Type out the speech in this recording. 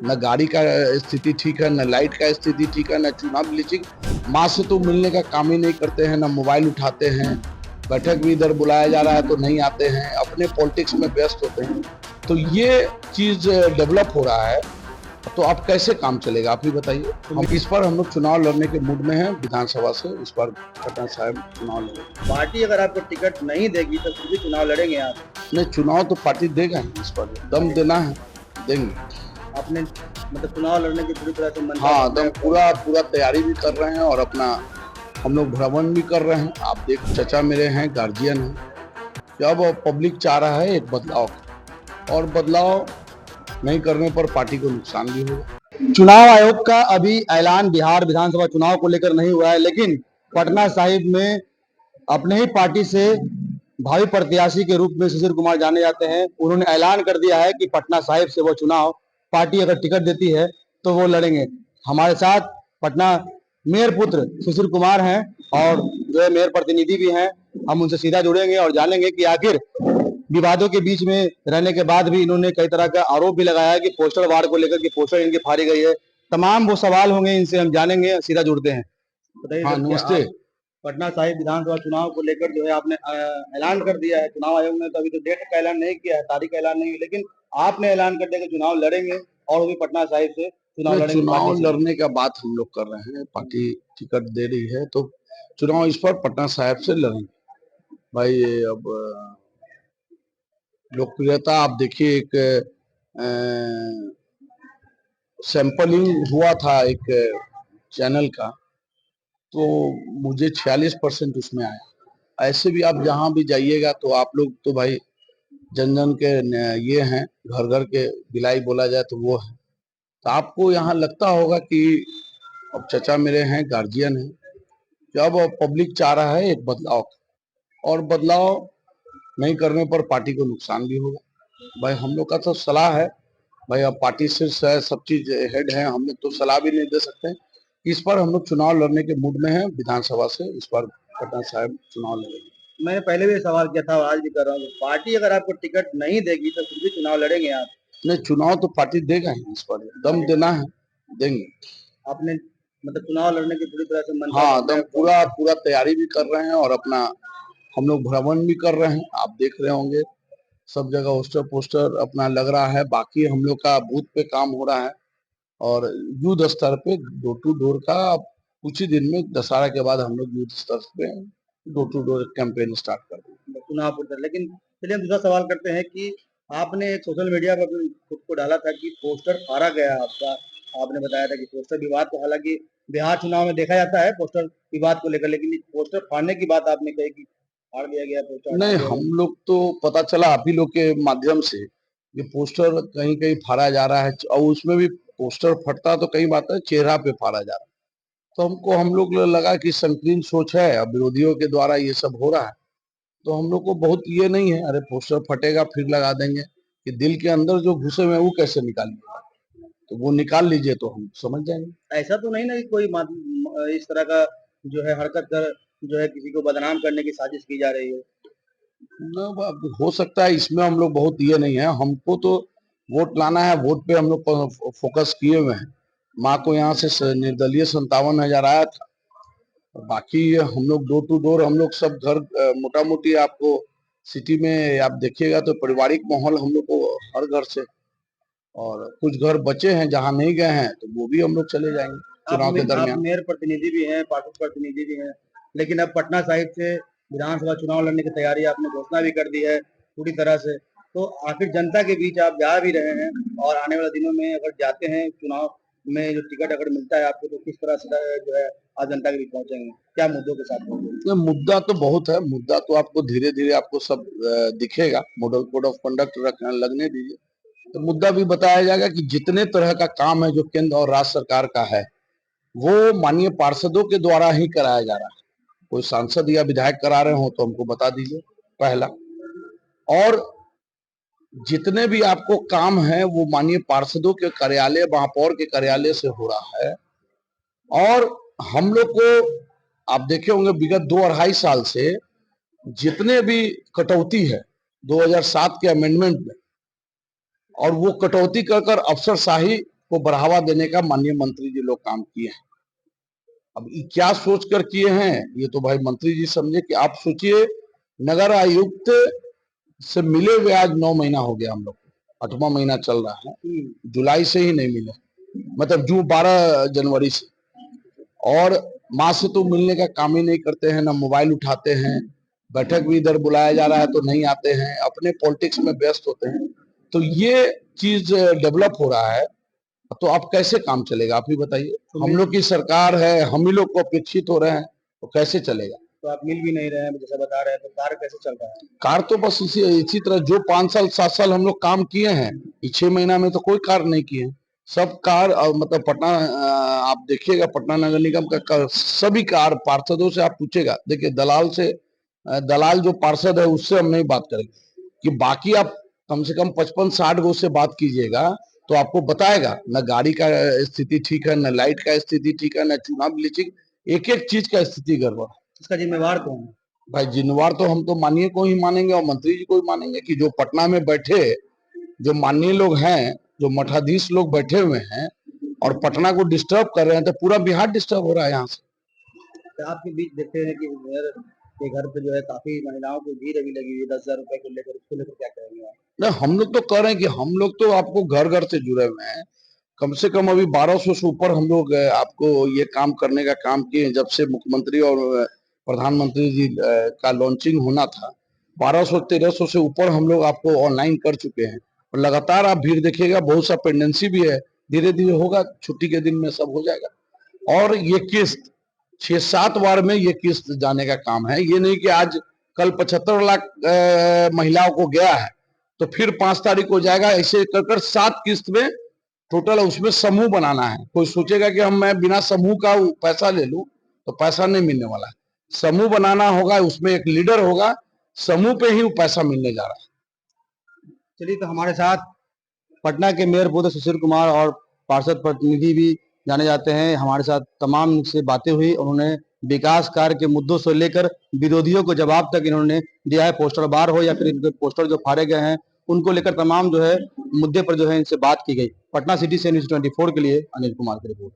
न गाड़ी का स्थिति ठीक है, न लाइट का स्थिति ठीक है, न चुनाव ब्लीचिंग। माँ से तो मिलने का काम ही नहीं करते हैं, न मोबाइल उठाते हैं। बैठक भी इधर बुलाया जा रहा है तो नहीं आते हैं, अपने पॉलिटिक्स में व्यस्त होते हैं। तो ये चीज डेवलप हो रहा है, तो अब कैसे काम चलेगा आप ही बताइए। हम इस पर हम लोग चुनाव लड़ने के मूड में हैं विधानसभा से। इस बार पटना साहिब चुनाव लड़ेंगे। पार्टी अगर आपको टिकट नहीं देगी तो फिर भी चुनाव लड़ेंगे आप? नहीं, चुनाव तो पार्टी देगा ही, इस पर दम देना है, देंगे। आपने मतलब चुनाव लड़ने की पूरी तरह से मन? हाँ, दम पूरा पूरा तैयारी भी कर रहे हैं और अपना हम लोग भ्रमण भी कर रहे हैं। आप देख, चचा मेरे हैं, गार्जियन हैं। जब पब्लिक चाह रहा है एक बदलाव, और बदलाव नहीं करने पर पार्टी को नुकसान भी होगा। चुनाव आयोग का अभी ऐलान बिहार विधानसभा चुनाव को लेकर नहीं हुआ है, लेकिन पटना साहिब में अपने ही पार्टी से भावी प्रत्याशी के रूप में शिशिर कुमार जाने जाते हैं। उन्होंने ऐलान कर दिया है कि पटना साहिब से वो चुनाव, पार्टी अगर टिकट देती है तो वो लड़ेंगे। हमारे साथ पटना मेयर पुत्र शिशिर कुमार हैं और जो है मेयर प्रतिनिधि भी हैं। हम उनसे सीधा जुड़ेंगे और जानेंगे कि आखिर विवादों के बीच में रहने के बाद भी इन्होंने कई तरह का आरोप भी लगाया है कि पोस्टर वार को लेकर के पोस्टर इनकी फाड़ी गई है। तमाम वो सवाल होंगे, इनसे हम जानेंगे। सीधा जुड़ते हैं। हाँ, नमस्ते। पटना साहिब विधानसभा चुनाव को लेकर जो है आपने ऐलान कर दिया है। चुनाव आयोग ने तो अभी तो डेट का ऐलान नहीं किया है, तारीख का ऐलान नहीं है, लेकिन आपने ऐलान कर दिया कि चुनाव लड़ेंगे और वो भी पटना साहिब से चुनाव लड़ेंगे। चुनाव लड़ने का बात हम लोग कर रहे हैं, पार्टी टिकट दे रही है तो चुनाव इस पर पटना साहिब से लड़ेंगे। भाई अब लोकप्रियता आप देखिए, एक सैंपलिंग हुआ था एक चैनल का, तो मुझे 46% उसमें आया। ऐसे भी आप जहां भी जाइएगा तो आप लोग तो भाई जन जन के ये हैं, घर घर के बिलाई बोला जाए तो वो है। तो आपको यहाँ लगता होगा कि अब चचा मेरे हैं, गार्जियन हैं। जब पब्लिक चाह रहा है एक बदलाव, और बदलाव नहीं करने पर पार्टी को नुकसान भी होगा। भाई हम लोग का तो सलाह है, भाई अब पार्टी से सब चीज हेड है, हम लोग तो सलाह भी नहीं दे सकते। इस पर हम लोग चुनाव लड़ने के मूड में हैं विधानसभा से। इस बार पटना साहिब चुनाव लड़ेंगे। मैंने पहले भी सवाल किया था और आज भी कर रहा हूँ, पार्टी अगर आपको टिकट नहीं देगी तो फिर भी चुनाव लड़ेंगे आप? नहीं, चुनाव तो पार्टी देगा ही, इस पर दम देना है, देंगे। आपने मतलब चुनाव लड़ने की पूरी तरह से मन? हाँ, दम पूरा पूरा तैयारी भी कर रहे हैं और अपना हम लोग भ्रमण भी कर रहे हैं। आप देख रहे होंगे सब जगह पोस्टर पोस्टर अपना लग रहा है। बाकी हम लोग का बूथ पे काम हो रहा है और युद्ध स्तर पे डोर टू डोर का कुछ ही दिन में दशहरा के बाद हम लोग युद्ध स्तर पे door to door campaign start कर देंगे चुनाव पूर्व। लेकिन चलिए हम दूसरा सवाल करते हैं कि आपने सोशल मीडिया पर खुद को डाला था कि पोस्टर फाड़ा गया आपका। आपने बताया था कि पोस्टर विवाद को, हालांकि बिहार चुनाव में देखा जाता है पोस्टर विवाद को लेकर, लेकिन पोस्टर फाड़ने की बात आपने कही कि फाड़ दिया गया पोस्टर। नहीं, हम लोग तो पता चला आप ही लोग के माध्यम से ये पोस्टर कहीं कहीं फाड़ा जा रहा है, और उसमें भी पोस्टर फटता तो कई बात है, चेहरा पे फाड़ा जा रहा है। तो हम लोग लगा कि संकीर्ण सोच है, अब विरोधियों के द्वारा ये सब हो रहा है। तो हम लोग को बहुत ये नहीं है, अरे पोस्टर फटेगा फिर लगा देंगे, कि दिल के अंदर जो घुसे हुए वो कैसे निकालिए, तो वो निकाल लीजिए तो हम समझ जाएंगे। ऐसा तो नहीं ना कि कोई इस तरह का जो है हरकत कर जो है किसी को बदनाम करने की साजिश की जा रही है? ना, हो सकता है, इसमें हम लोग बहुत ये नहीं है। हमको तो वोट लाना है, वोट पे हम लोग फोकस किए हुए हैं। माँ को यहाँ से निर्दलीय 57,000 आया था। बाकी हम लोग डोर टू डोर, हम लोग सब घर मोटा मोटी आपको सिटी में आप देखिएगा तो पारिवारिक माहौल हम लोग को हर घर से, और कुछ घर बचे हैं जहाँ नहीं गए हैं तो वो भी हम लोग चले जाएंगे चुनाव के दरमियान। आप मेयर प्रतिनिधि भी हैं, पार्षद प्रतिनिधि भी हैं, लेकिन अब पटना साहिब से विधानसभा चुनाव लड़ने की तैयारी आपने घोषणा भी कर दी है पूरी तरह से। तो आखिर जनता के बीच आप जा भी रहे हैं और आने वाले दिनों में अगर जाते हैं चुनाव में, जो टिकट अगर मिलता है आपको, तो किस तरह से जो है आप जनता के बीच पहुंचेंगे, क्या मुद्दों के साथ पहुंचेंगे? मुद्दा तो बहुत है, मुद्दा तो आपको धीरे धीरे आपको सब दिखेगा। मॉडल कोड ऑफ कंडक्ट लगने दीजिए तो मुद्दा भी बताया जाएगा कि जितने तरह का काम है जो केंद्र और राज्य सरकार का है, वो माननीय पार्षदों के द्वारा ही कराया जा रहा है। कोई सांसद या विधायक करा रहे हो तो हमको बता दीजिए, पहला। और जितने भी आपको काम है वो माननीय पार्षदों के कार्यालय, महापौर के कार्यालय से हो रहा है। और हम लोग को आप देखे होंगे विगत 2-2.5 साल से जितने भी कटौती है 2007 के अमेंडमेंट में, और वो कटौती कर अफसरशाही को बढ़ावा देने का माननीय मंत्री जी लोग काम किए हैं। अब ये क्या सोच कर किए हैं ये तो भाई मंत्री जी समझे। कि आप सोचिए, नगर आयुक्त से मिले हुए आज 9 महीना हो गया, हम लोग 8वां महीना चल रहा है, जुलाई से ही नहीं मिले, मतलब जून 12 जनवरी से। और माँ से तो मिलने का काम ही नहीं करते हैं, ना मोबाइल उठाते हैं, बैठक भी इधर बुलाया जा रहा है तो नहीं आते हैं, अपने पॉलिटिक्स में व्यस्त होते हैं। तो ये चीज डेवलप हो रहा है, तो आप कैसे काम चलेगा आप ही बताइए। हम लोग की सरकार है, हम ही लोग को अपेक्षित हो रहे हैं, तो कैसे चलेगा। तो आप मिल भी नहीं रहे हैं जैसा बता रहे हैं, तो कार्य कैसे चल रहा है? कार तो बस इसी तरह जो 5 साल 7 साल हम लोग काम किए हैं, 6 महीना में तो कोई कार्य नहीं किए। सब कार मतलब पटना आप देखिएगा, पटना नगर निगम का सभी कार पार्षदों से आप पूछेगा। देखिए दलाल से, दलाल जो पार्षद है उससे हम नहीं बात करेंगे, कि बाकी आप कम से कम 55-60 गो से बात कीजिएगा तो आपको बताएगा न गाड़ी का स्थिति ठीक है, न लाइट का स्थिति ठीक है, न चूना ब्लीचिंग, एक एक चीज का स्थिति गड़बड़। इसका जिम्मेवार कौन है? भाई जिम्मेवार तो हम तो माननीय को ही मानेंगे और मंत्री जी को ही मानेंगे, कि जो पटना में बैठे जो माननीय लोग हैं, जो मठाधीश लोग बैठे हुए हैं और पटना को डिस्टर्ब कर रहे हैं, तो पूरा बिहार डिस्टर्ब हो रहा है यहाँ से। तो आपके बीच देखते हैं कि मेयर के घर पे जो है काफी महिलाओं की भीड़ अभी लगी हुई है 10,000 रुपए को लेकर, उसको लेकर क्या कहेंगे आप? नहीं, हम लोग तो कह रहे हैं कि हम लोग तो आपको घर घर से जुड़े हुए हैं। कम से कम अभी 1200 से ऊपर हम लोग आपको ये काम करने का काम किए। जब से मुख्यमंत्री और प्रधानमंत्री जी का लॉन्चिंग होना था, 1200-1300 से ऊपर हम लोग आपको ऑनलाइन कर चुके हैं। और लगातार आप भीड़ देखिएगा, बहुत सा पेंडेंसी भी है, धीरे धीरे होगा, छुट्टी के दिन में सब हो जाएगा। और ये किस्त 6-7 बार में ये किस्त जाने का काम है। ये नहीं कि आज कल 75 लाख महिलाओं को गया है तो फिर 5 तारीख को जाएगा। ऐसे कर कर 7 किस्त में टोटल उसमें समूह बनाना है। कोई सोचेगा कि मैं बिना समूह का पैसा ले लूं तो पैसा नहीं मिलने वाला है। समूह बनाना होगा, उसमें एक लीडर होगा, समूह पे ही वो पैसा मिलने जा रहा है। चलिए, तो हमारे साथ पटना के मेयर पद सुशील कुमार और पार्षद प्रतिनिधि भी जाने जाते हैं। हमारे साथ तमाम से बातें हुई, उन्होंने विकास कार्य के मुद्दों से लेकर विरोधियों को जवाब तक इन्होंने दिया है। पोस्टर बार हो या फिर इनके पोस्टर जो फाड़े गए हैं उनको लेकर तमाम जो है मुद्दे पर जो है इनसे बात की गई। पटना सिटी से न्यूज़ 24 के लिए अनिल कुमार की रिपोर्ट।